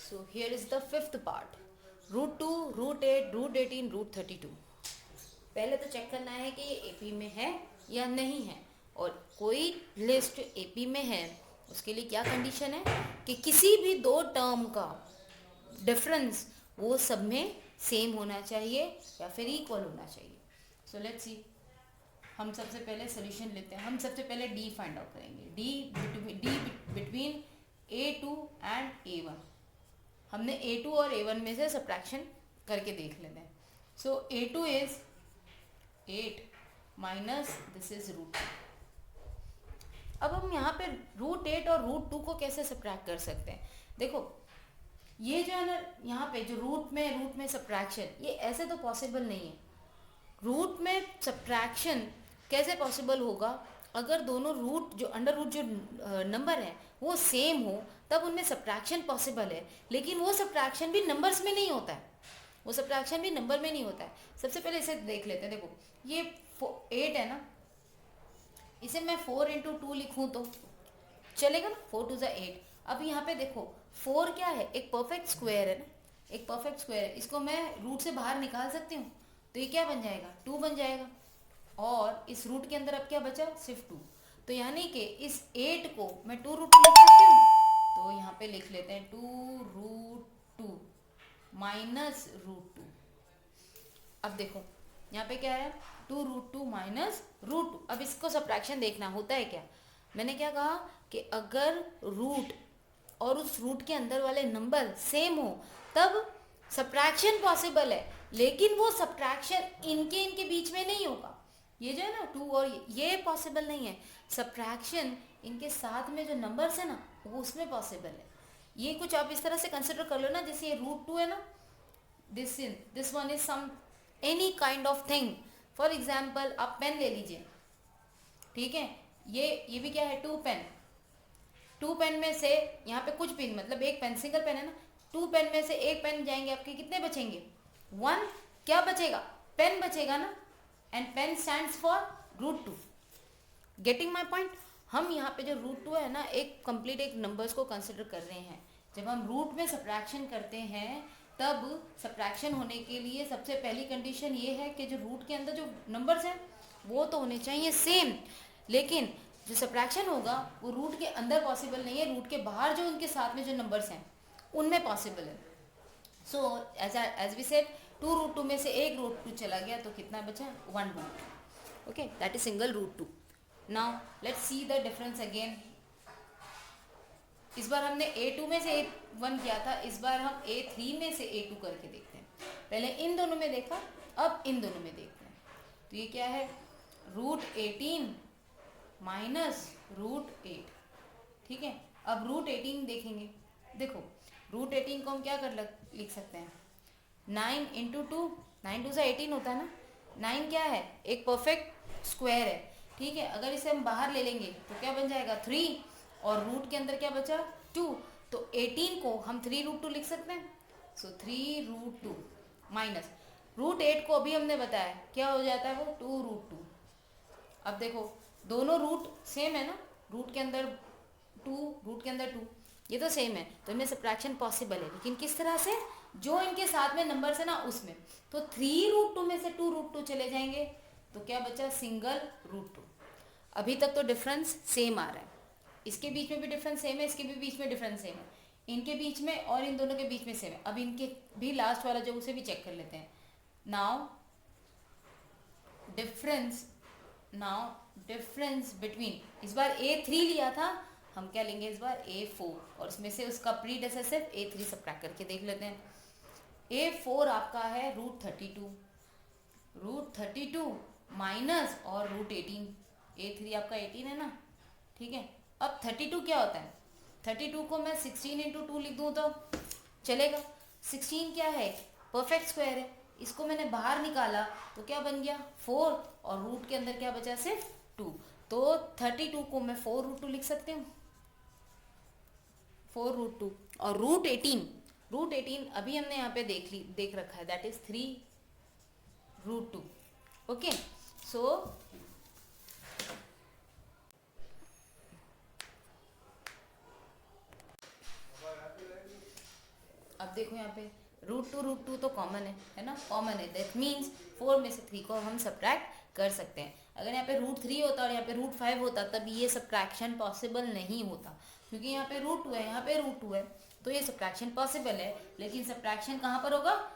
So here is the fifth part. Root 2, root 8, root 18, root 32. पहले तो check करना है कि ये एपी में है या नहीं है, और कोई लिस्ट एपी में है उसके लिए क्या कंडीशन है कि किसी भी दो टर्म का डिफरेंस वो सब में सेम होना चाहिए या फिर इक्वल होना चाहिए. So let's see. हम सबसे पहले सोल्यूशन लेते हैं. हम सबसे पहले डी फाइंड आउट करेंगे. D between A2 and A1. हमने A2 और A1 में से सब्ट्रैक्शन करके देख लेते हैं. So A2 is 8 minus this is root. अब हम यहाँ पे रूट 8 और रूट 2 को कैसे सब्ट्रैक्ट कर सकते हैं. देखो ये जो है ना, यहाँ पे जो रूट में सब्ट्रैक्शन, ये ऐसे तो पॉसिबल नहीं है. रूट में सब्ट्रैक्शन कैसे पॉसिबल होगा अगर दोनों रूट जो अंडर रूट जो नंबर है वो सेम हो, तब उनमें सब्ट्रैक्शन पॉसिबल है. लेकिन वो सब्ट्रैक्शन भी नंबर्स में नहीं होता है. वो सब्ट्रैक्शन भी नंबर में नहीं होता है. सबसे पहले इसे देख लेते हैं. देखो ये 8 है ना, इसे मैं 4 इंटू 2 लिखूँ तो चलेगा ना. 4 2 8. अब यहाँ पे देखो 4 क्या है, एक परफेक्ट स्क्वायर है ना, एक परफेक्ट स्क्वायर है. इसको मैं रूट से बाहर निकाल सकती हूँ, तो ये क्या बन जाएगा, 2 बन जाएगा. और इस रूट के अंदर अब क्या बचा, सिर्फ 2. तो यानी कि इस 8 को मैं 2 रूट 2 लिख सकती हूँ. तो यहाँ पे लिख लेते हैं 2 रूट 2 माइनस रूट 2. अब देखो यहाँ पे क्या है, 2 रूट 2 माइनस रूट 2. अब इसको सब्ट्रैक्शन देखना होता है क्या. मैंने क्या कहा कि अगर रूट और उस रूट के अंदर वाले नंबर सेम हो तब सब्ट्रैक्शन पॉसिबल है. लेकिन वो सब्ट्रैक्शन इनके बीच में नहीं होगा. ये जो है ना 2 और ये पॉसिबल नहीं है. सब्ट्रैक्शन इनके साथ में जो नंबर्स है ना वो उसमें पॉसिबल है. ये कुछ आप इस तरह से कंसिडर कर लो ना, जैसे ये रूट 2 है ना, this one is some any kind of thing. For example आप पेन ले लीजिए, ठीक है. ये भी क्या है, 2 पेन. 2 पेन में से यहाँ पे कुछ पिन, मतलब एक पेन, सिंगल पेन है ना. 2 पेन में से एक पेन जाएंगे, आपके कितने बचेंगे, 1. क्या बचेगा, पेन बचेगा ना. And pen stands for root 2. Getting my point. हम यहाँ पे जो रूट 2 है ना, एक कंप्लीट एक नंबर्स को कंसिडर कर रहे हैं. जब हम रूट में सब्ट्रैक्शन करते हैं तब सब्ट्रैक्शन होने के लिए सबसे पहली कंडीशन ये है कि जो रूट के अंदर जो नंबर्स हैं वो तो होने चाहिए सेम. लेकिन जो सब्ट्रैक्शन होगा वो रूट के अंदर पॉसिबल नहीं है, रूट के बाहर जो उनके साथ में जो नंबर्स हैं उनमें पॉसिबल है. So as we said 2 root 2 में से एक रूट 2 चला गया तो कितना बचा, 1 root. Okay, that is single root 2. Now let's see the difference again. इस बार हमने A2 में से A1 किया था, इस बार हम A3 में से A2 करके देखते हैं. पहले इन दोनों में देखा, अब इन दोनों में देखते हैं. तो ये क्या है, रूट 18 माइनस रूट 8. ठीक है. अब रूट 18 देखेंगे. देखो रूट 18 को हम क्या लिख सकते हैं, 9 इंटू 2. 9 2 से 18 होता है ना. 9 क्या है, एक परफेक्ट स्क्वायर है. ठीक है. अगर इसे हम बाहर ले लेंगे तो क्या बन जाएगा, 3. और रूट के अंदर क्या बचा, 2. तो 18 को हम 3 रूट 2 लिख सकते हैं. सो 3 रूट 2 माइनस रूट 8 को अभी हमने बताया क्या हो जाता है, वो 2 रूट 2. अब देखो दोनों रूट सेम है ना, रूट के अंदर 2, रूट के अंदर 2, ये तो सेम है, तो इनमें सब्ट्रैक्शन पॉसिबल है. लेकिन किस तरह से, जो इनके साथ में नंबर्स है ना उसमें. तो 3 रूट 2 में से 2 रूट 2 चले जाएंगे तो क्या बचा, सिंगल रूट 2. अभी तक तो डिफरेंस सेम आ रहा है. इसके बीच में भी डिफरेंस सेम है, इसके भी बीच में डिफरेंस सेम है, इनके बीच में और इन दोनों के बीच में सेम है. अब इनके भी लास्ट वाला जो उसे भी चेक कर लेते हैं. नाउ डिफरेंस बिटवीन, इस बार A3 लिया था, हम क्या लेंगे इस बार A4, और उसमें से उसका प्रीडेसेसिव A3 सब्ट्रैक्ट करके देख लेते हैं. A4 आपका है रूट 32 माइनस और रूट 18. A3 आपका 18 है ना. ठीक है. अब 32 क्या होता है, 32 को मैं 16 इंटू 2 लिख दूँ तो चलेगा. 16 क्या है, परफेक्ट स्क्वायर है. इसको मैंने बाहर निकाला तो क्या बन गया, 4. और रूट के अंदर क्या बचा, सिर्फ 2. तो 32 को मैं 4 रूट 2 लिख सकते हूँ, 4 रूट 2. और रूट 18 अभी हमने यहाँ पे देख रखा है, दैट इज 3 रूट 2. ओके. सो अब देखो यहाँ पे रूट टू तो कॉमन है ना, कॉमन है, दैट मीन्स 4 में से 3 को हम सब्ट्रैक्ट कर सकते हैं। अगर यहाँ पे √3 होता और यहाँ पे √5 होता तब ये सब्ट्रैक्शन पॉसिबल नहीं होता, क्योंकि यहाँ पे √2 है, यहाँ पे √2 है, तो ये सब्ट्रैक्शन पॉसिबल है, लेकिन सब्ट्रैक्शन कहाँ पर होगा,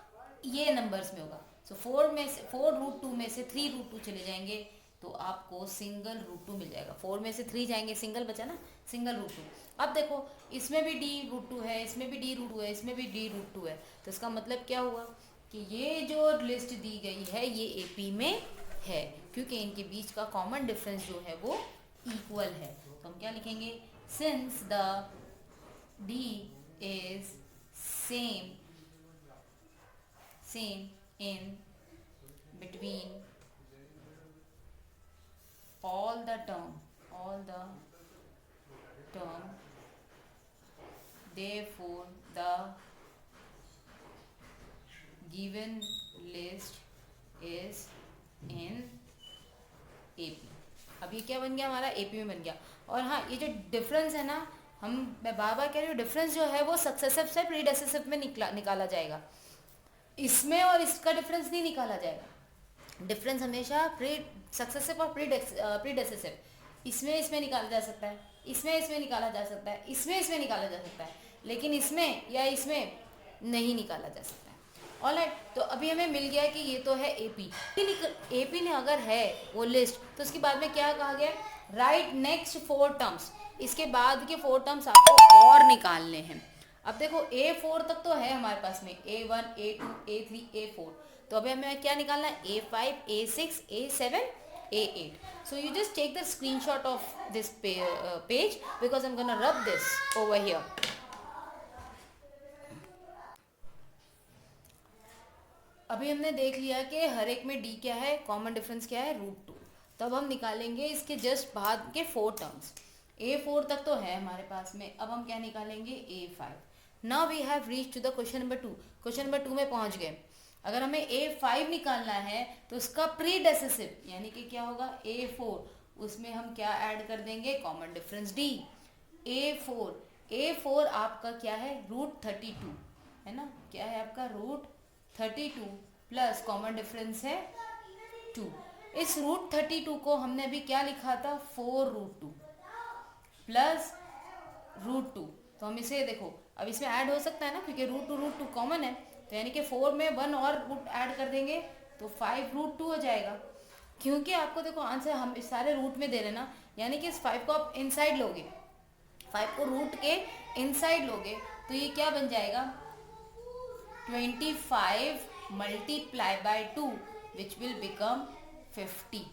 ये नंबर्स में होगा। सो 4 √2 में से 3 √2 चले जाएंगे तो आपको सिंगल √2 मिल जाएगा। 4 में से 3 जाएंगे, सिंगल बचा ना, सिंगल √2। अब देखो इसमें भी d√2 है, इसमें भी d√2 है, इसमें भी d√2 है, तो इसका मतलब क्या हुआ कि ये जो लिस्ट दी गई है ये AP में है, क्योंकि इनके बीच का कॉमन डिफरेंस जो है वो इक्वल है। तो हम क्या लिखेंगे, since the D is same in between all the term, therefore the given list is in AP। अब ये क्या बन गया हमारा, AP में बन गया। और हाँ, ये जो डिफरेंस है ना, मैं बार बार कह रही हूँ, डिफरेंस जो है वो सक्सेसिव से प्रीडेसेसिव में निकाला जाएगा, इसमें और इसका डिफरेंस नहीं निकाला जाएगा। डिफरेंस हमेशा सक्सेसिव और प्रीडेसेसिव, इसमें निकाला जा सकता है, इसमें निकाला जा सकता है, इसमें निकाला जा सकता है, लेकिन इसमें या इसमें नहीं निकाला जा सकता है। ऑलराइट, तो अभी हमें मिल गया कि ये तो है AP ने अगर है वो लिस्ट, तो उसके बाद में क्या कहा गया, राइट नेक्स्ट 4 टर्म्स, इसके बाद के 4 टर्म्स आपको और निकालने हैं। अब देखो A4 तक तो है हमारे पास में, A1 A2 A3 A4, तो अभी हमें क्या निकालना है, A5 A6 A7 A8। So you just take the screenshot of this page because I'm gonna rub this over here. अभी हमने देख लिया कि हर एक में D क्या है, कॉमन डिफरेंस क्या है, √2। तब हम निकालेंगे इसके जस्ट बाद के 4 टर्म्स। A4 तक तो है हमारे पास में, अब हम क्या निकालेंगे, A5। Now we have reach to the question number 2। Question number 2 में पहुंच गए। अगर हमें A5 निकालना है तो उसका प्रीडेसेसिव यानी कि क्या होगा, A4, उसमें हम क्या ऐड कर देंगे, कॉमन डिफरेंस D। A4 आपका क्या है, √32 है ना, क्या है आपका √32 प्लस कॉमन डिफरेंस है 2। इस √32 को हमने अभी क्या लिखा था, 4√2 प्लस √2, तो हम इसे देखो अब इसमें ऐड हो सकता है ना, क्योंकि √2 कॉमन है, तो यानी कि 4 में 1 और रूट ऐड कर देंगे तो 5√2 हो जाएगा। क्योंकि आपको देखो आंसर हम इस सारे रूट में दे रहे ना, यानी कि इस 5 को आप इनसाइड लोगे, 5 को रूट के इनसाइड लोगे, तो ये क्या बन जाएगा, 25 multiply by 2 which will become 50।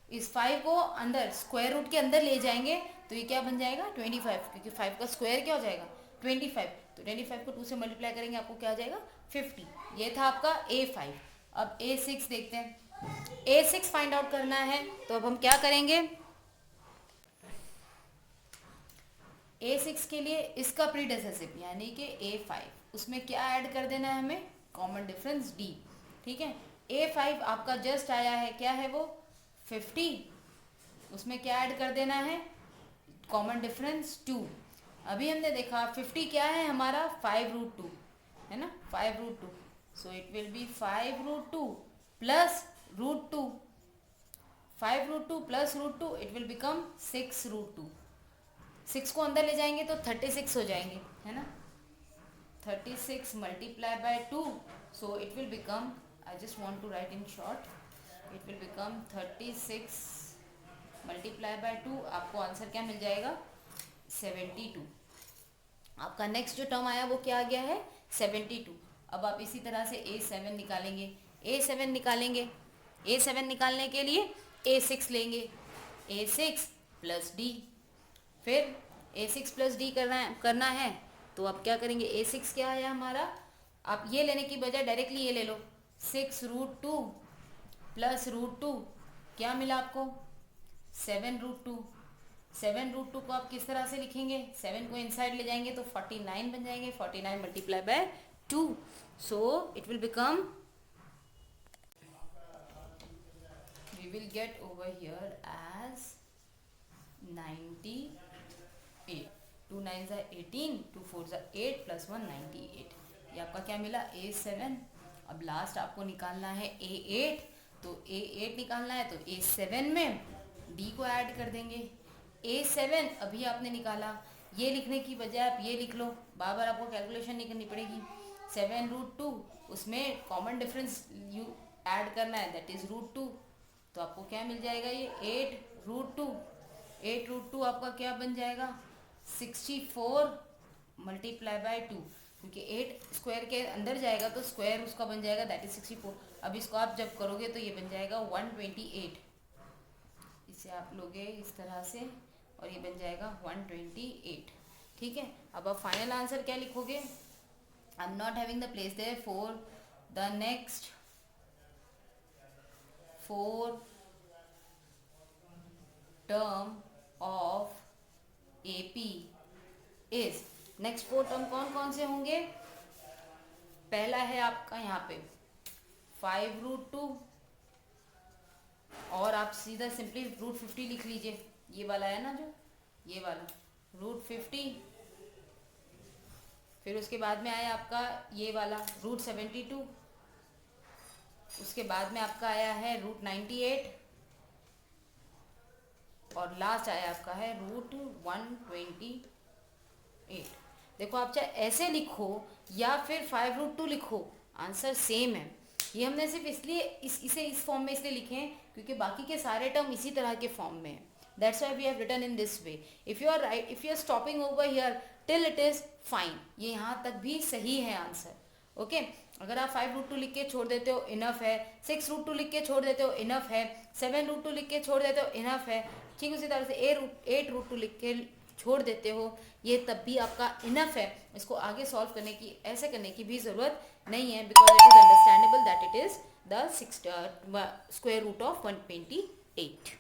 इस 5 को अंदर स्क्वायर रूट के अंदर ले जाएंगे तो ये क्या बन जाएगा, 25, क्योंकि 5 का स्क्वायर क्या हो जाएगा, 25, तो 25 को 2 से मल्टीप्लाई करेंगे आपको क्या आ जाएगा, 50। ये था आपका A5। अब A6 देखते हैं। A6 फाइंड आउट करना है तो अब हम क्या करेंगे, A6 के लिए इसका प्रीडेसेसिव यानी कि A5, उसमें क्या ऐड कर देना है हमें, कॉमन डिफरेंस D। ठीक है, A5 आपका जस्ट आया है, क्या है वो, 50, उसमें क्या ऐड कर देना है, कॉमन डिफरेंस 2। अभी हमने देखा 50 क्या है हमारा, 5√2 है ना, 5√2, सो it will be 5√2 plus √2, 5√2 plus √2, it will become 6√2। 6 को अंदर ले जाएंगे तो 36 हो जाएंगे, है ना, 36 multiply by 2, so it will become, I just want to write in short, it will become 36 multiply by 2, आपको आंसर क्या मिल जाएगा, 72। आपका नेक्स्ट जो टर्म आया वो क्या आ गया है, 72। अब आप इसी तरह से A7 निकालेंगे, A7 निकालने के लिए A6 लेंगे, A6 प्लस D, फिर A6 प्लस D करना है तो आप क्या करेंगे, A6 क्या है हमारा, आप ये लेने की बजाय डायरेक्टली ये ले लो, 6√2 प्लस √2, क्या मिला आपको, 7√2। 7√2 को आप किस तरह से लिखेंगे, 7 को इनसाइड ले जाएंगे तो 49 बन जाएंगे, 49 multiply by 2, so it will become, we will get over here as 98। 2 9s are 18, 2 4s are 8 plus 1 98। ये आपका क्या मिला A7। अब लास्ट आपको निकालना है A8, तो A8 निकालना है तो A7 में D को ऐड कर देंगे। A7 अभी आपने निकाला, ये लिखने की बजाय आप ये लिख लो, बार बार आपको कैलकुलेशन नहीं करनी पड़ेगी। 7√2, उसमें कॉमन डिफरेंस यू ऐड करना है, दैट इज √2, तो आपको क्या मिल जाएगा, ये 8√2। 8√2 आपका क्या बन जाएगा, 64 मल्टीप्लाई बाय 2, क्योंकि 8 स्क्वायर के अंदर जाएगा तो स्क्वायर उसका बन जाएगा, दैट इज 64। अब इसको आप जब करोगे तो ये बन जाएगा 128, इसे आप लोगे इस तरह से और ये बन जाएगा 128। ठीक है, अब आप फाइनल आंसर क्या लिखोगे, I am not having the place there for the next 4 term of AP is, next 4 term कौन कौन से होंगे, पहला है आपका यहाँ पे 5√2, और आप सीधा सिंपली √50 लिख लीजिए, ये वाला है ना जो, ये वाला √50। फिर उसके बाद में आया आपका ये वाला √72, उसके बाद में आपका आया है √98, और लास्ट आया आपका है √128। देखो आप चाहे ऐसे लिखो या फिर 5√2 लिखो, आंसर सेम है। ये हमने सिर्फ इसलिए इसे इस फॉर्म में इसलिए लिखे हैं क्योंकि बाकी के सारे टर्म इसी तरह के फॉर्म में हैं। That's why we have written in this way. If you are stopping over here till it is fine, ये यहाँ तक भी सही है आंसर। ओके, अगर आप 5√2 लिख के छोड़ देते हो इनफ है, 6√2 लिख के छोड़ देते हो इनफ है, 7√2 लिख के छोड़ देते हो इनफ है, ठीक उसी तरह से 8√2 लिख के छोड़ देते हो, ये तब भी आपका इनफ है। इसको आगे सॉल्व करने की, ऐसे करने की भी ज़रूरत नहीं है, because it is understandable that it is the square root of 128।